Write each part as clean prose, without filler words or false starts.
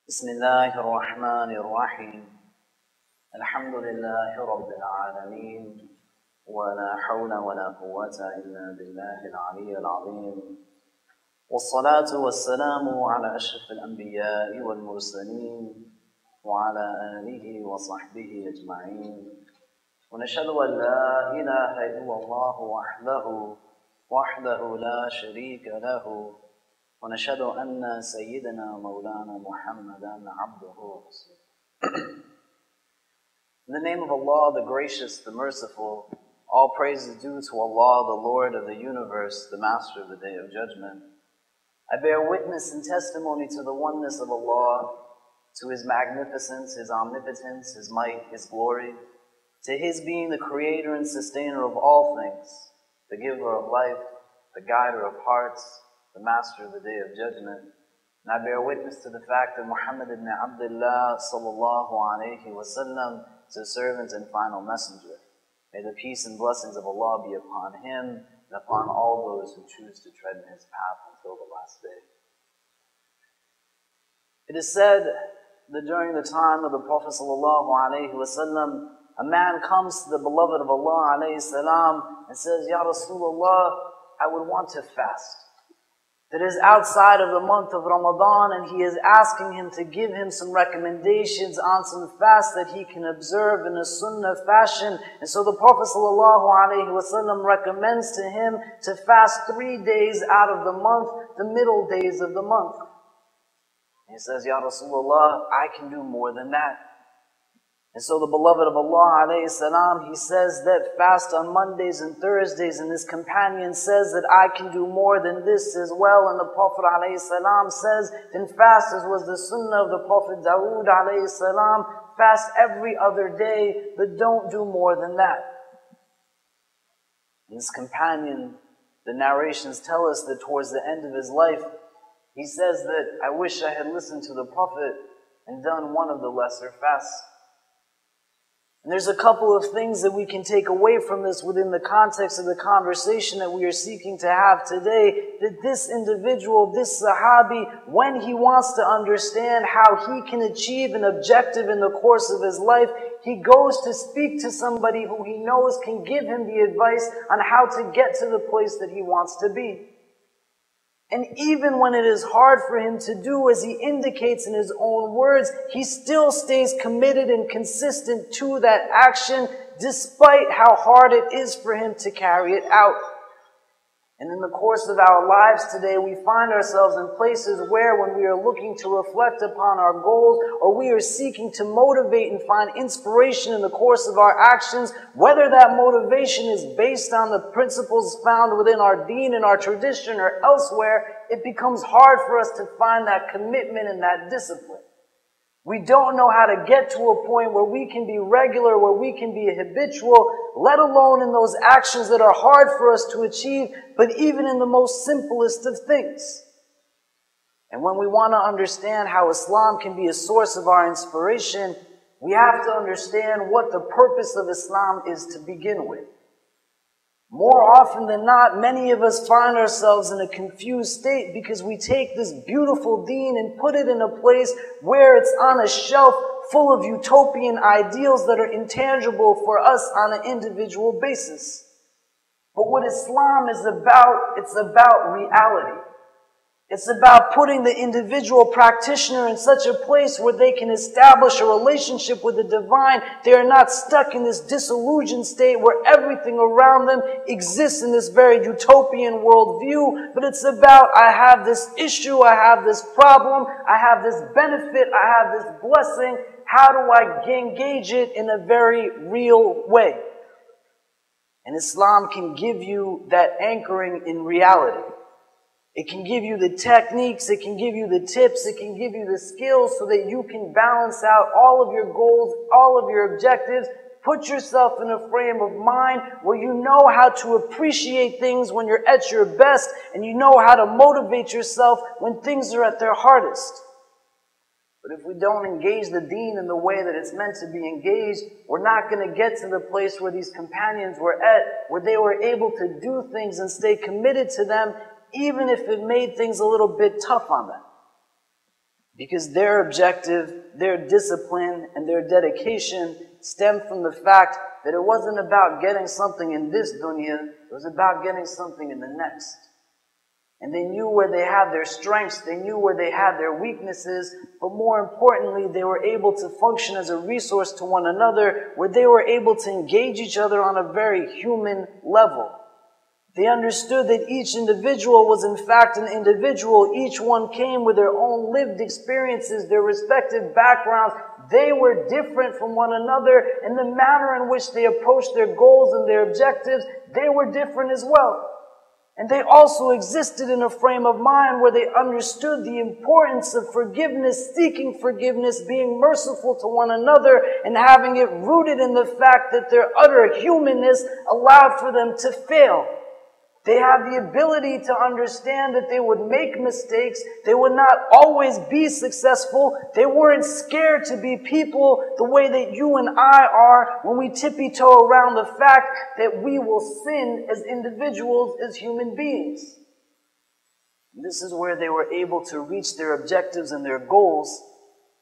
بسم الله الرحمن الرحيم الحمد لله رب العالمين ولا حول ولا قوة إلا بالله العلي العظيم والصلاة والسلام على أشرف الأنبياء والمرسلين وعلى آله وصحبه أجمعين ونشهد أن لا إله إلا الله وحده لا شريك له ونشهد أن سيدنا مولانا محمدا عبده ورسوله. In the name of Allah, the Gracious, the Merciful, all praise is due to Allah, the Lord of the universe, the Master of the Day of Judgment. I bear witness and testimony to the oneness of Allah, to His magnificence, His omnipotence, His might, His glory, to His being the creator and sustainer of all things, the giver of life, the guider of hearts, the Master of the Day of Judgment. And I bear witness to the fact that Muhammad ibn Abdullah sallallahu alayhi wasallam is a servant and final messenger. May the peace and blessings of Allah be upon him and upon all those who choose to tread in his path until the last day. It is said that during the time of the Prophet sallallahu alayhi wasallam, a man comes to the beloved of Allah alayhi salam and says, Ya Rasulullah, I would want to fast. That is outside of the month of Ramadan, and he is asking him to give him some recommendations on some fast that he can observe in a sunnah fashion. And so the Prophet ﷺ recommends to him to fast 3 days out of the month, the middle days of the month. And he says, Ya Rasulullah, I can do more than that. And so the beloved of Allah alayhi salam, he says that fast on Mondays and Thursdays, and his companion says that I can do more than this as well. And the Prophet alayhi salam says, then fast as was the sunnah of the Prophet Dawood alayhi salam, fast every other day, but don't do more than that. And his companion, the narrations tell us that towards the end of his life, he says that I wish I had listened to the Prophet and done one of the lesser fasts. And there's a couple of things that we can take away from this within the context of the conversation that we are seeking to have today. That this individual, this Sahabi, when he wants to understand how he can achieve an objective in the course of his life, he goes to speak to somebody who he knows can give him the advice on how to get to the place that he wants to be. And even when it is hard for him to do, as he indicates in his own words, he still stays committed and consistent to that action, despite how hard it is for him to carry it out. And in the course of our lives today, we find ourselves in places where when we are looking to reflect upon our goals, or we are seeking to motivate and find inspiration in the course of our actions, whether that motivation is based on the principles found within our deen and our tradition or elsewhere, it becomes hard for us to find that commitment and that discipline. We don't know how to get to a point where we can be regular, where we can be habitual, let alone in those actions that are hard for us to achieve, but even in the most simplest of things. And when we want to understand how Islam can be a source of our inspiration, we have to understand what the purpose of Islam is to begin with. More often than not, many of us find ourselves in a confused state because we take this beautiful deen and put it in a place where it's on a shelf full of utopian ideals that are intangible for us on an individual basis. But what Islam is about, it's about reality. It's about putting the individual practitioner in such a place where they can establish a relationship with the divine. They are not stuck in this disillusioned state where everything around them exists in this very utopian worldview. But it's about, I have this issue, I have this problem, I have this benefit, I have this blessing. How do I engage it in a very real way? And Islam can give you that anchoring in reality. It can give you the techniques, it can give you the tips, it can give you the skills so that you can balance out all of your goals, all of your objectives. Put yourself in a frame of mind where you know how to appreciate things when you're at your best, and you know how to motivate yourself when things are at their hardest. But if we don't engage the deen in the way that it's meant to be engaged, we're not going to get to the place where these companions were at, where they were able to do things and stay committed to them, even if it made things a little bit tough on them. Because their objective, their discipline, and their dedication stemmed from the fact that it wasn't about getting something in this dunya, it was about getting something in the next. And they knew where they had their strengths, they knew where they had their weaknesses, but more importantly, they were able to function as a resource to one another, where they were able to engage each other on a very human level. They understood that each individual was in fact an individual. Each one came with their own lived experiences, their respective backgrounds. They were different from one another, and the manner in which they approached their goals and their objectives, they were different as well. And they also existed in a frame of mind where they understood the importance of forgiveness, seeking forgiveness, being merciful to one another, and having it rooted in the fact that their utter humanness allowed for them to fail. They had the ability to understand that they would make mistakes. They would not always be successful. They weren't scared to be people the way that you and I are when we tippy-toe around the fact that we will sin as individuals, as human beings. And this is where they were able to reach their objectives and their goals,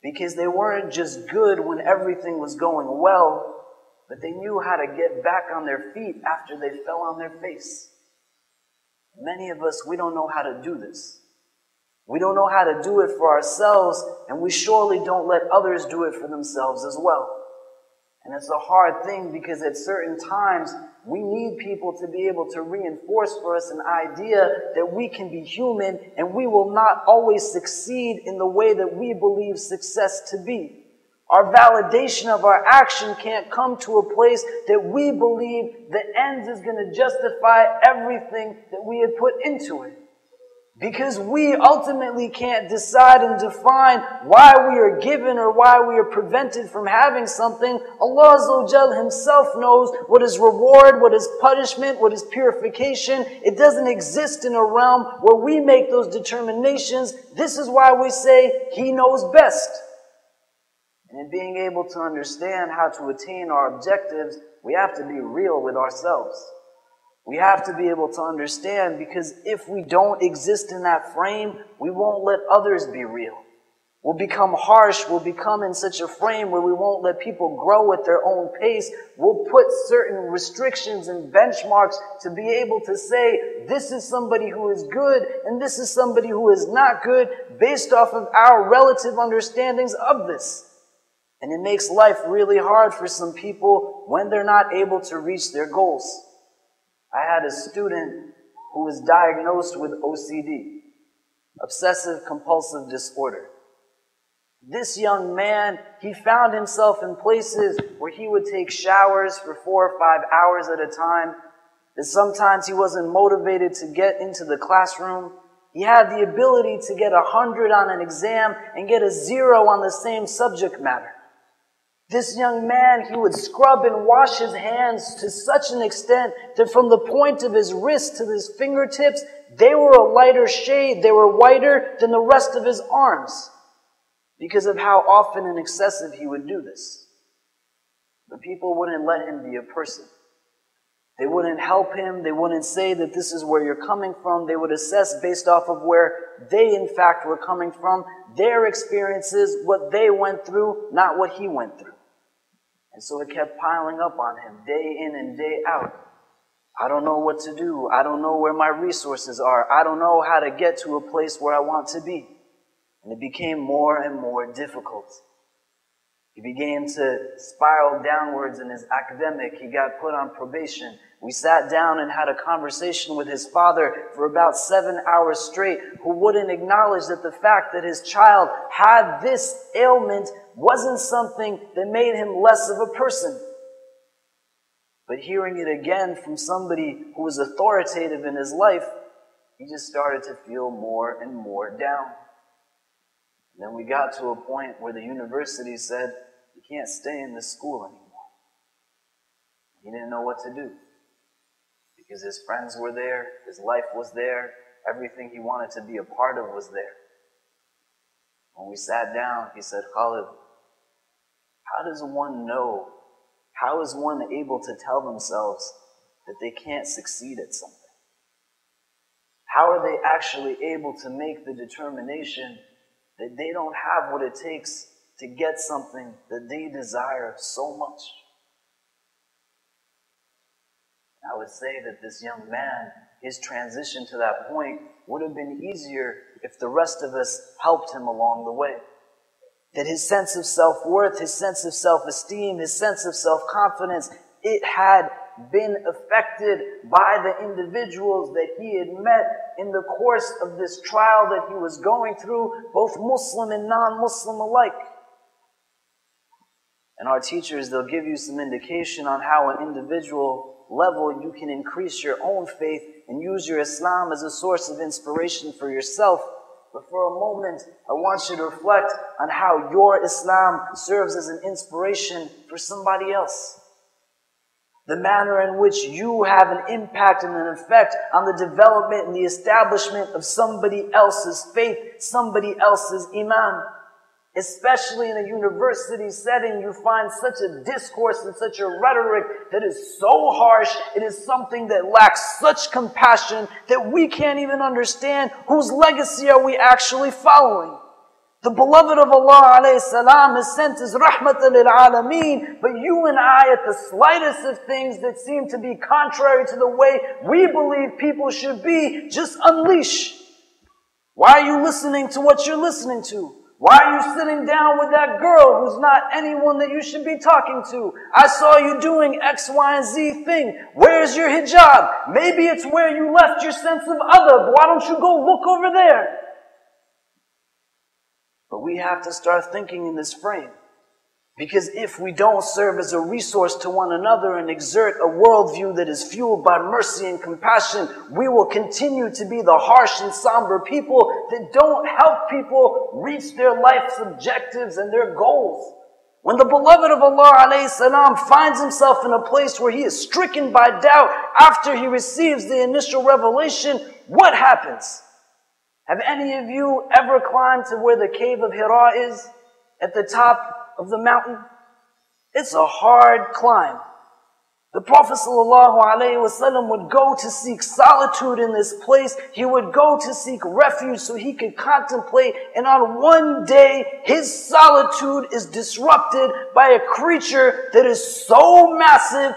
because they weren't just good when everything was going well, but they knew how to get back on their feet after they fell on their face. Many of us, we don't know how to do this. We don't know how to do it for ourselves, and we surely don't let others do it for themselves as well. And it's a hard thing, because at certain times, we need people to be able to reinforce for us an idea that we can be human, and we will not always succeed in the way that we believe success to be. Our validation of our action can't come to a place that we believe the ends is going to justify everything that we had put into it. Because we ultimately can't decide and define why we are given or why we are prevented from having something. Allah Azza wa Jal Himself knows what is reward, what is punishment, what is purification. It doesn't exist in a realm where we make those determinations. This is why we say He knows best. And in being able to understand how to attain our objectives, we have to be real with ourselves. We have to be able to understand, because if we don't exist in that frame, we won't let others be real. We'll become harsh, we'll become in such a frame where we won't let people grow at their own pace. We'll put certain restrictions and benchmarks to be able to say, this is somebody who is good and this is somebody who is not good, based off of our relative understandings of this. And it makes life really hard for some people when they're not able to reach their goals. I had a student who was diagnosed with OCD, obsessive compulsive disorder. This young man, he found himself in places where he would take showers for 4 or 5 hours at a time. That sometimes he wasn't motivated to get into the classroom. He had the ability to get 100 on an exam and get a 0 on the same subject matter. This young man, he would scrub and wash his hands to such an extent that from the point of his wrist to his fingertips, they were a lighter shade, they were whiter than the rest of his arms, because of how often and excessive he would do this. But people wouldn't let him be a person. They wouldn't help him, they wouldn't say that this is where you're coming from. They would assess based off of where they in fact were coming from, their experiences, what they went through, not what he went through. And so it kept piling up on him day in and day out. I don't know what to do. I don't know where my resources are. I don't know how to get to a place where I want to be. And it became more and more difficult. He began to spiral downwards in his academic. He got put on probation. We sat down and had a conversation with his father for about 7 hours straight, who wouldn't acknowledge that the fact that his child had this ailment wasn't something that made him less of a person. But hearing it again from somebody who was authoritative in his life, he just started to feel more and more down. And then we got to a point where the university said, you can't stay in this school anymore. He didn't know what to do, because his friends were there, his life was there, everything he wanted to be a part of was there. When we sat down, he said, Khalid, how does one know, how is one able to tell themselves that they can't succeed at something? How are they actually able to make the determination that they don't have what it takes to get something that they desire so much. I would say that this young man, his transition to that point would have been easier if the rest of us helped him along the way. That his sense of self-worth, his sense of self-esteem, his sense of self-confidence, it had been affected by the individuals that he had met in the course of this trial that he was going through, both Muslim and non-Muslim alike. And our teachers, they'll give you some indication on how an individual level you can increase your own faith and use your Islam as a source of inspiration for yourself. But for a moment, I want you to reflect on how your Islam serves as an inspiration for somebody else. The manner in which you have an impact and an effect on the development and the establishment of somebody else's faith, somebody else's iman. Especially in a university setting, you find such a discourse and such a rhetoric that is so harsh. It is something that lacks such compassion that we can't even understand whose legacy are we actually following. The beloved of Allah alayhi salam is sent as rahmatan lil alameen, but you and I, at the slightest of things that seem to be contrary to the way we believe people should be, just unleash. Why are you listening to what you're listening to? Why are you sitting down with that girl who's not anyone that you should be talking to? I saw you doing X, Y, and Z thing. Where's your hijab? Maybe it's where you left your sense of other. Why don't you go look over there? But we have to start thinking in this frame. Because if we don't serve as a resource to one another and exert a worldview that is fueled by mercy and compassion, we will continue to be the harsh and somber people that don't help people reach their life's objectives and their goals. When the beloved of Allah alayhi salam finds himself in a place where he is stricken by doubt after he receives the initial revelation, what happens? Have any of you ever climbed to where the cave of Hira is? At the top of the mountain? It's a hard climb. The Prophet ﷺ would go to seek solitude in this place. He would go to seek refuge so he could contemplate. And on one day, his solitude is disrupted by a creature that is so massive.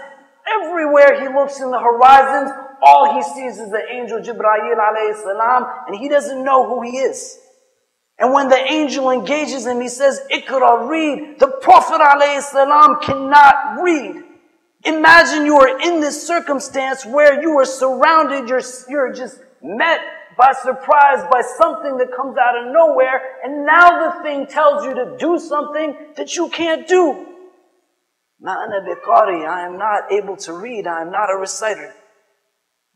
Everywhere he looks in the horizons, all he sees is the angel Jibreel alayhi salam, and he doesn't know who he is. And when the angel engages him, he says, Iqra, read. The Prophet ﷺ cannot read. Imagine you are in this circumstance where you are surrounded, you're just met by surprise by something that comes out of nowhere, and now the thing tells you to do something that you can't do. Ma ana biqari, I am not able to read, I am not a reciter.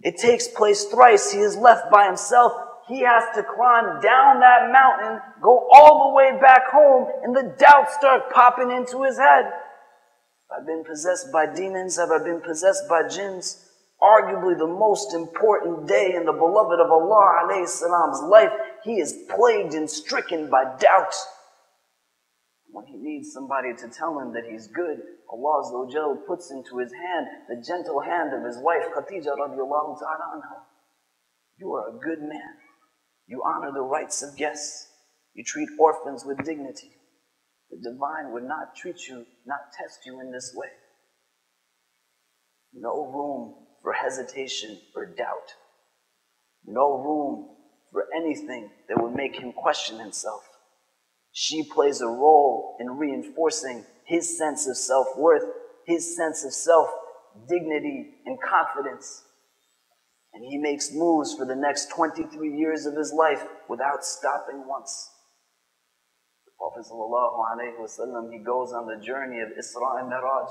It takes place thrice, he is left by himself. He has to climb down that mountain, go all the way back home, and the doubts start popping into his head. Have I been possessed by demons? Have I been possessed by jinns? Arguably the most important day in the beloved of Allah alayhi salam's life, he is plagued and stricken by doubt. When he needs somebody to tell him that he's good, Allah Azza wa Jal puts into his hand the gentle hand of his wife, Khadija radiallahu ta'ala anha. You are a good man. You honor the rights of guests. You treat orphans with dignity. The divine would not treat you, not test you in this way. No room for hesitation or doubt. No room for anything that would make him question himself. She plays a role in reinforcing his sense of self-worth, his sense of self-dignity and confidence. And he makes moves for the next 23 years of his life without stopping once. The Prophet ﷺ, he goes on the journey of Isra and Miraj.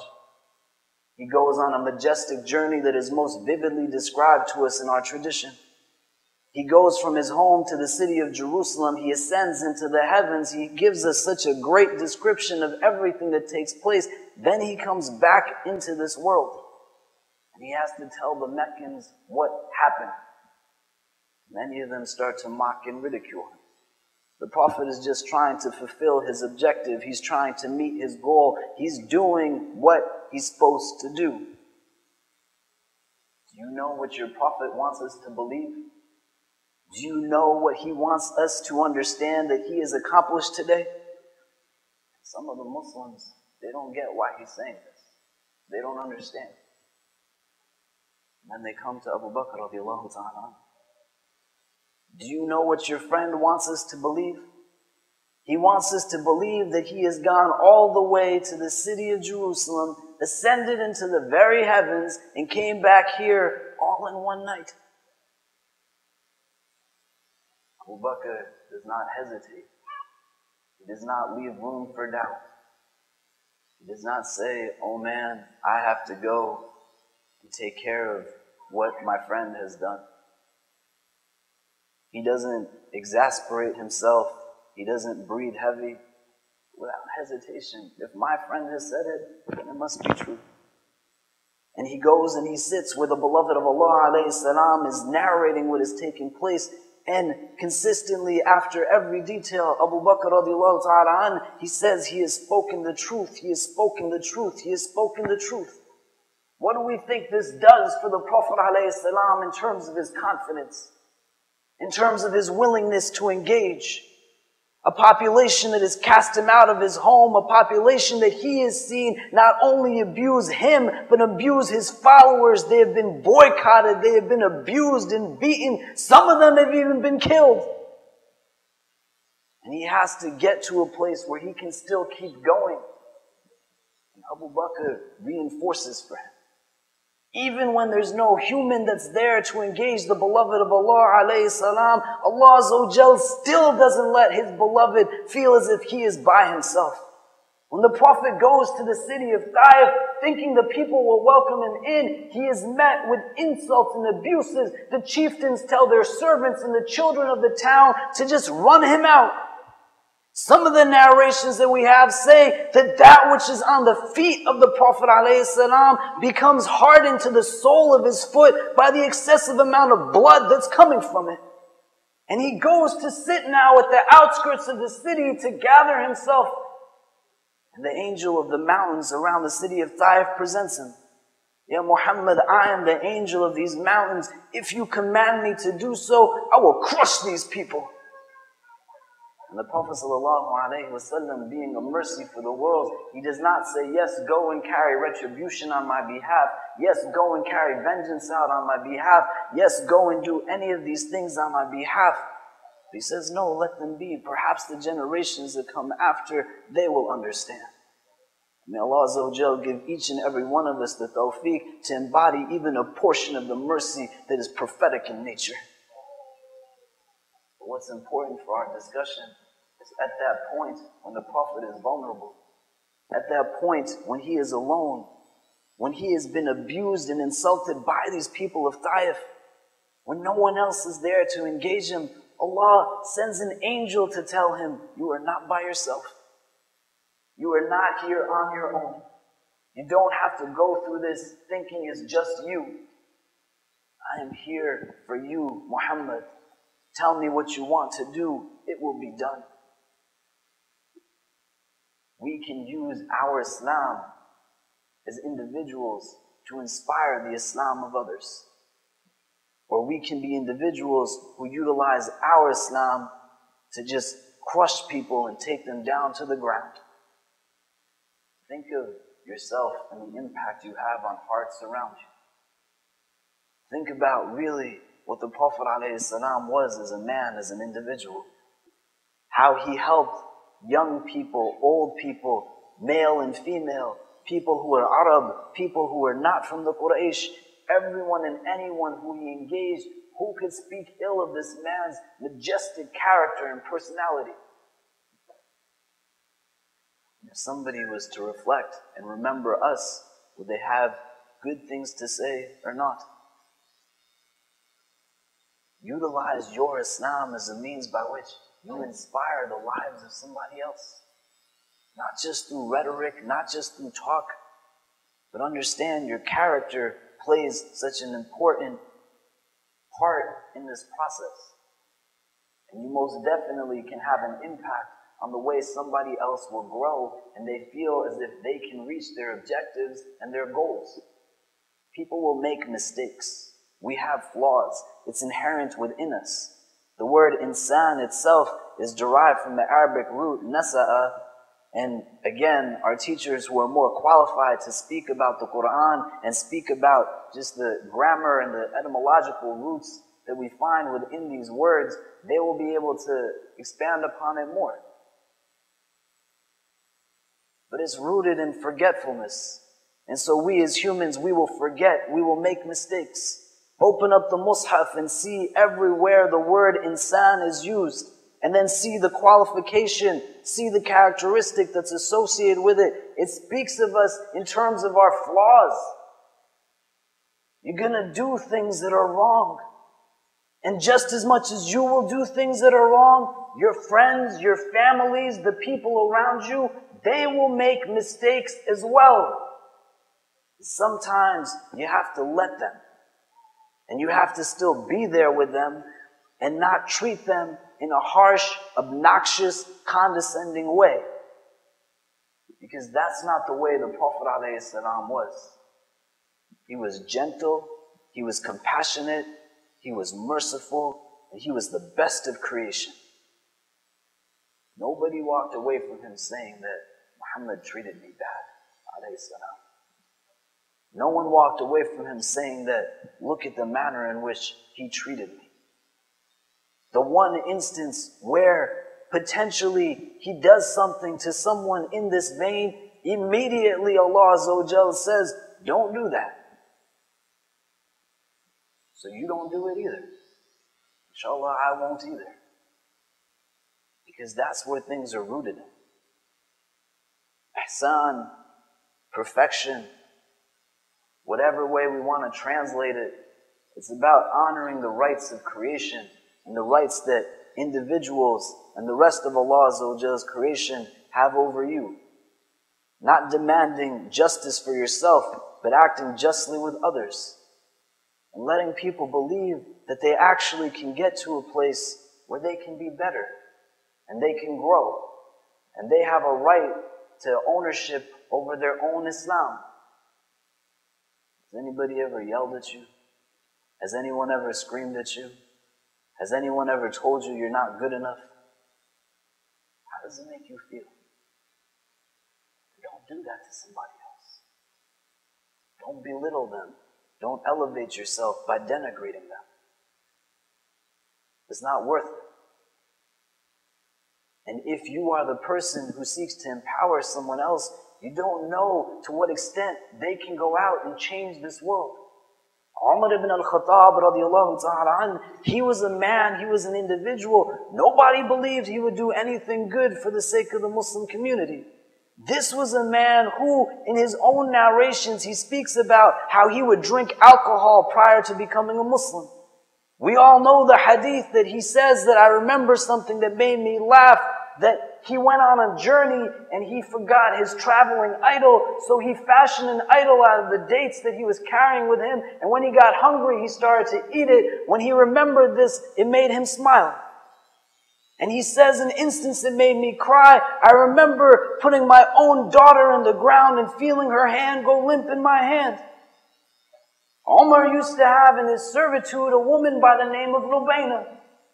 He goes on a majestic journey that is most vividly described to us in our tradition. He goes from his home to the city of Jerusalem. He ascends into the heavens. He gives us such a great description of everything that takes place. Then he comes back into this world. And he has to tell the Meccans what happened. Many of them start to mock and ridicule him. The Prophet is just trying to fulfill his objective. He's trying to meet his goal. He's doing what he's supposed to do. Do you know what your Prophet wants us to believe? Do you know what he wants us to understand that he has accomplished today? Some of the Muslims, they don't get why he's saying this. They don't understand. And then they come to Abu Bakr radiallahu ta'ala. Do you know what your friend wants us to believe? He wants us to believe that he has gone all the way to the city of Jerusalem, ascended into the very heavens, and came back here all in one night. Abu Bakr does not hesitate. He does not leave room for doubt. He does not say, oh man, I have to go and take care of what my friend has done. He doesn't exasperate himself. He doesn't breathe heavy. Without hesitation, if my friend has said it, then it must be true. And he goes and he sits where the beloved of Allah alayhi salam is narrating what is taking place. And consistently after every detail, Abu Bakr radiallahu ta'ala an, he says he has spoken the truth, he has spoken the truth, he has spoken the truth. What do we think this does for the Prophet alayhi salam in terms of his confidence? In terms of his willingness to engage? A population that has cast him out of his home, a population that he has seen not only abuse him, but abuse his followers. They have been boycotted, they have been abused and beaten. Some of them have even been killed. And he has to get to a place where he can still keep going. And Abu Bakr reinforces for him. Even when there's no human that's there to engage the beloved of Allah alayhi salam, Allah Azza wa Jal still doesn't let his beloved feel as if he is by himself. When the Prophet goes to the city of Taif, thinking the people will welcome him in, he is met with insults and abuses. The chieftains tell their servants and the children of the town to just run him out. Some of the narrations that we have say that that which is on the feet of the Prophet ﷺ becomes hardened to the sole of his foot by the excessive amount of blood that's coming from it. And he goes to sit now at the outskirts of the city to gather himself. And the angel of the mountains around the city of Taif presents him. Ya Muhammad, I am the angel of these mountains. If you command me to do so, I will crush these people. And the Prophet ﷺ, being a mercy for the world, he does not say, yes, go and carry retribution on my behalf. Yes, go and carry vengeance out on my behalf. Yes, go and do any of these things on my behalf. But he says, no, let them be. Perhaps the generations that come after, they will understand. May Allah Azza wa Jal give each and every one of us the tawfiq to embody even a portion of the mercy that is prophetic in nature. But what's important for our discussion is at that point when the Prophet is vulnerable, at that point when he is alone, when he has been abused and insulted by these people of Taif, when no one else is there to engage him, Allah sends an angel to tell him, you are not by yourself. You are not here on your own. You don't have to go through this thinking it's just you. I am here for you, Muhammad. Tell me what you want to do. It will be done. We can use our Islam as individuals to inspire the Islam of others. Or we can be individuals who utilize our Islam to just crush people and take them down to the ground. Think of yourself and the impact you have on hearts around you. Think about really what the Prophet ﷺ was as a man, as an individual. How he helped young people, old people, male and female, people who are Arab, people who are not from the Quraysh, everyone and anyone who he engaged, who could speak ill of this man's majestic character and personality. If somebody was to reflect and remember us, would they have good things to say or not? Utilize your Islam as a means by which you inspire the lives of somebody else. Not just through rhetoric, not just through talk, but understand your character plays such an important part in this process. And you most definitely can have an impact on the way somebody else will grow and they feel as if they can reach their objectives and their goals. People will make mistakes. We have flaws. It's inherent within us. The word insan itself is derived from the Arabic root nasa'a. And again, our teachers who are more qualified to speak about the Quran and speak about just the grammar and the etymological roots that we find within these words, they will be able to expand upon it more. But it's rooted in forgetfulness. And so we as humans, we will forget, we will make mistakes. Open up the Mus'haf and see everywhere the word insan is used. And then see the qualification, see the characteristic that's associated with it. It speaks of us in terms of our flaws. You're going to do things that are wrong. And just as much as you will do things that are wrong, your friends, your families, the people around you, they will make mistakes as well. Sometimes you have to let them. And you have to still be there with them and not treat them in a harsh, obnoxious, condescending way. Because that's not the way the Prophet ﷺ was. He was gentle, he was compassionate, he was merciful, and he was the best of creation. Nobody walked away from him saying that Muhammad treated me bad, ﷺ. No one walked away from him saying that, look at the manner in which he treated me. The one instance where potentially he does something to someone in this vein, immediately Allah Azza wa Jal says, don't do that. So you don't do it either. Inshallah, I won't either. Because that's where things are rooted in. Ihsan, perfection, whatever way we want to translate it, it's about honoring the rights of creation and the rights that individuals and the rest of Allah Azza wa Jal's creation have over you. Not demanding justice for yourself, but acting justly with others. And letting people believe that they actually can get to a place where they can be better. And they can grow. And they have a right to ownership over their own Islam. Has anybody ever yelled at you? Has anyone ever screamed at you? Has anyone ever told you you're not good enough? How does it make you feel? Don't do that to somebody else. Don't belittle them. Don't elevate yourself by denigrating them. It's not worth it. And if you are the person who seeks to empower someone else, you don't know to what extent they can go out and change this world. Omar ibn al-Khattab radiallahu ta'ala anh, he was a man, he was an individual. Nobody believed he would do anything good for the sake of the Muslim community. This was a man who, in his own narrations, he speaks about how he would drink alcohol prior to becoming a Muslim. We all know the hadith that he says that I remember something that made me laugh, that he went on a journey and he forgot his traveling idol, so he fashioned an idol out of the dates that he was carrying with him, and when he got hungry, he started to eat it. When he remembered this, it made him smile. And he says, an instance that made me cry, I remember putting my own daughter in the ground and feeling her hand go limp in my hand. Omar used to have in his servitude a woman by the name of Rubayna.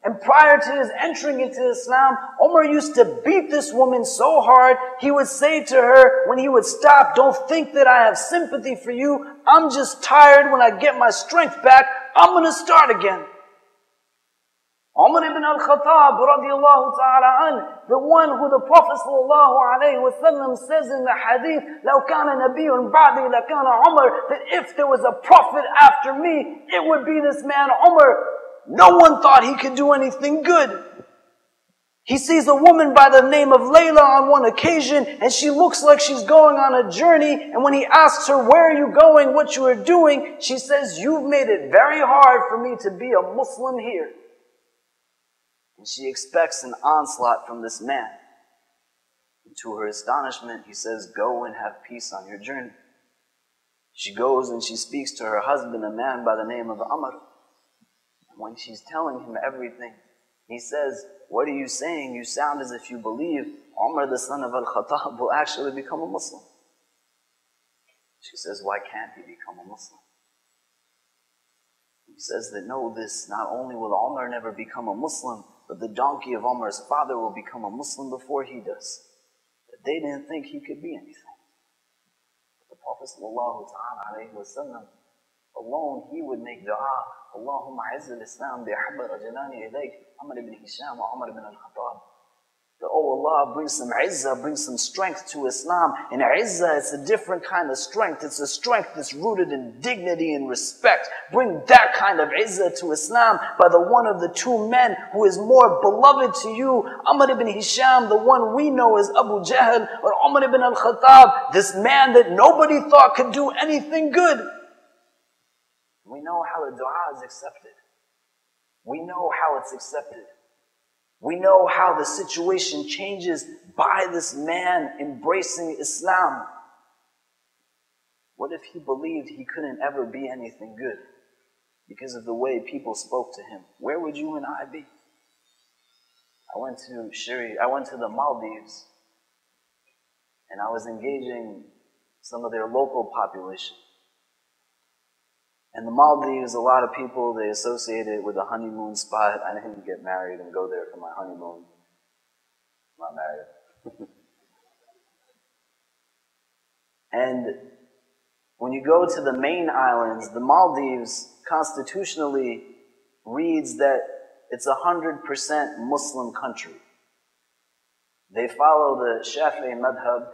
And prior to his entering into Islam, Omar used to beat this woman so hard, he would say to her when he would stop, don't think that I have sympathy for you. I'm just tired. When I get my strength back, I'm going to start again. Umar ibn al-Khattab radiallahu ta'ala an, the one who the Prophet sallallahu alayhi wa sallam says in the hadith, لَوْ كَانَ نَبِيٌّ بَعْدِي لَكَانَ Umar, that if there was a prophet after me, it would be this man Umar. No one thought he could do anything good. He sees a woman by the name of Layla on one occasion, and she looks like she's going on a journey, and when he asks her, where are you going, what you are doing, she says, you've made it very hard for me to be a Muslim here. And she expects an onslaught from this man. And to her astonishment, he says, go and have peace on your journey. She goes and she speaks to her husband, a man by the name of Omar. And when she's telling him everything, he says, what are you saying? You sound as if you believe Omar, the son of al-Khattab, will actually become a Muslim. She says, why can't he become a Muslim? He says that no, this not only will Omar never become a Muslim, but the donkey of Omar's father will become a Muslim before he does. That they didn't think he could be anything. But the Prophet ﷺ, alone, he would make dua, Allahumma izz al-Islam bi'habba rajulani ilayk, Amr ibn Hisham wa Umar ibn al-Khattab. That, oh Allah, bring some izzah, bring some strength to Islam. And izzah, it's a different kind of strength. It's a strength that's rooted in dignity and respect. Bring that kind of izzah to Islam by the one of the two men who is more beloved to you, Amr ibn Hisham, the one we know as Abu Jahl, or Umar ibn al-Khattab, this man that nobody thought could do anything good. We know how the dua is accepted. We know how it's accepted. We know how the situation changes by this man embracing Islam. What if he believed he couldn't ever be anything good because of the way people spoke to him? Where would you and I be? I went to the Maldives, and I was engaging some of their local population. And the Maldives, a lot of people, they associate it with a honeymoon spot. I didn't get married and go there for my honeymoon. I'm not married. And when you go to the main islands, the Maldives constitutionally reads that it's 100% Muslim country. They follow the Shafi'i madhab.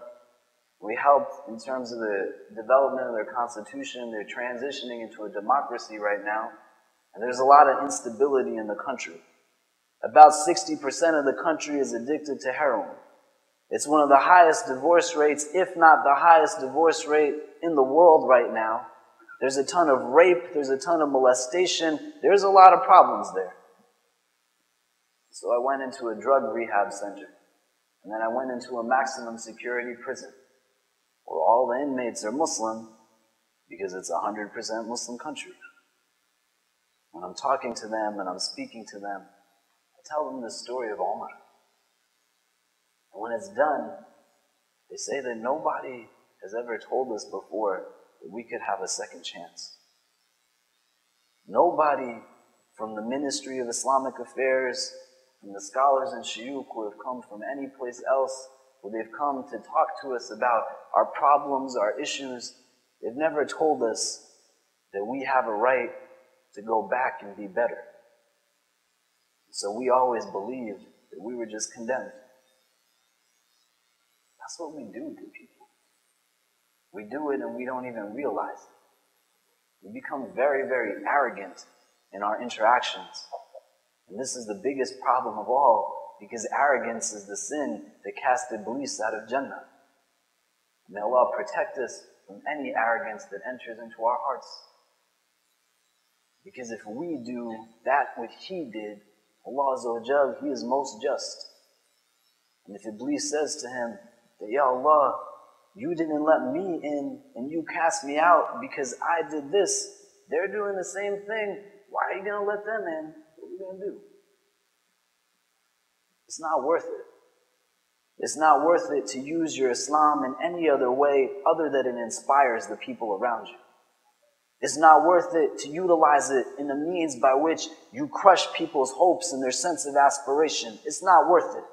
We helped in terms of the development of their constitution. They're transitioning into a democracy right now. And there's a lot of instability in the country. About 60% of the country is addicted to heroin. It's one of the highest divorce rates, if not the highest divorce rate in the world right now. There's a ton of rape. There's a ton of molestation. There's a lot of problems there. So I went into a drug rehab center. And then I went into a maximum security prison, where all the inmates are Muslim, because it's a 100% Muslim country. When I'm talking to them and I'm speaking to them, I tell them the story of Omar. And when it's done, they say that nobody has ever told us before that we could have a second chance. Nobody from the Ministry of Islamic Affairs, from the scholars and shuyukh who have come from any place else, where they've come to talk to us about our problems, our issues, they've never told us that we have a right to go back and be better. So we always believed that we were just condemned. That's what we do to people. We do it and we don't even realize it. We become very, very arrogant in our interactions. And this is the biggest problem of all, because arrogance is the sin that cast Iblis out of Jannah. May Allah protect us from any arrogance that enters into our hearts. Because if we do that which he did, Allah Azza wa Jal, he is most just. And if Iblis says to him that, Ya Allah, you didn't let me in and you cast me out because I did this, they're doing the same thing, why are you going to let them in? What are you going to do? It's not worth it. It's not worth it to use your Islam in any other way other than it inspires the people around you. It's not worth it to utilize it in a means by which you crush people's hopes and their sense of aspiration. It's not worth it.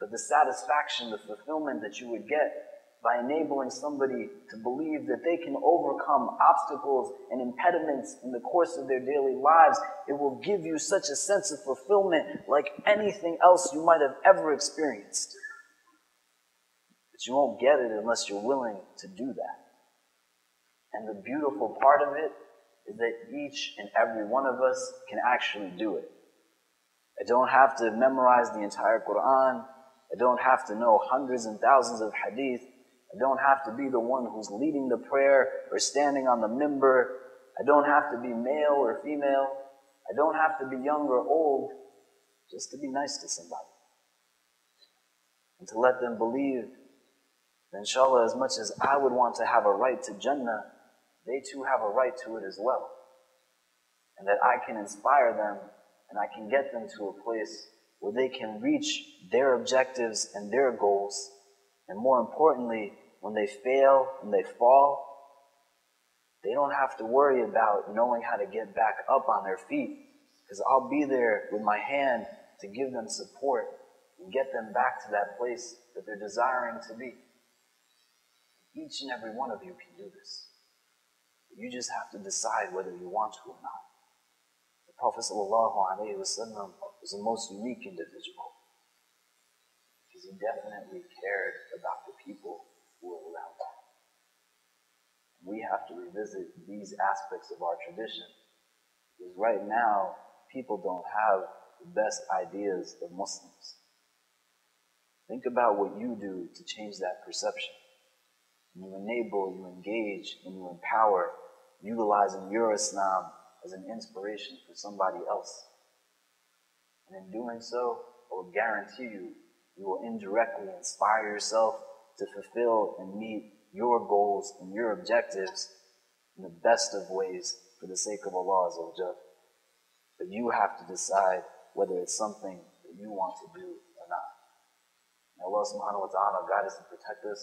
But the satisfaction, the fulfillment that you would get by enabling somebody to believe that they can overcome obstacles and impediments in the course of their daily lives, it will give you such a sense of fulfillment like anything else you might have ever experienced. But you won't get it unless you're willing to do that. And the beautiful part of it is that each and every one of us can actually do it. I don't have to memorize the entire Quran. I don't have to know hundreds and thousands of hadith. I don't have to be the one who's leading the prayer or standing on the mimbar. I don't have to be male or female. I don't have to be young or old, just to be nice to somebody. And to let them believe that, inshallah, as much as I would want to have a right to Jannah, they too have a right to it as well. And that I can inspire them and I can get them to a place where they can reach their objectives and their goals. And more importantly, when they fail and they fall, They don't have to worry about knowing how to get back up on their feet, because I'll be there with my hand to give them support and get them back to that place that they're desiring to be. Each and every one of you can do this. You just have to decide whether you want to or not. The Prophet ﷺ was the most unique individual, because he definitely cared about the people who were around him. We have to revisit these aspects of our tradition, because right now, people don't have the best ideas of Muslims. Think about what you do to change that perception. You enable, you engage, and you empower, utilizing your Islam as an inspiration for somebody else. And in doing so, I will guarantee you, you will indirectly inspire yourself to fulfill and meet your goals and your objectives in the best of ways for the sake of Allah Azza wa Jal. But you have to decide whether it's something that you want to do or not. May Allah subhanahu wa ta'ala guide us and protect us.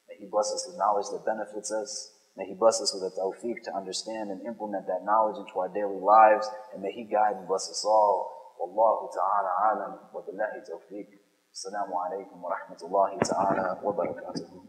May He bless us with knowledge that benefits us. May He bless us with a tawfiq to understand and implement that knowledge into our daily lives. And may He guide and bless us all. Wallahu ta'ala alam wa billahi tawfiq. Assalamu alaikum wa rahmatullahi ta'ala wa barakatuh.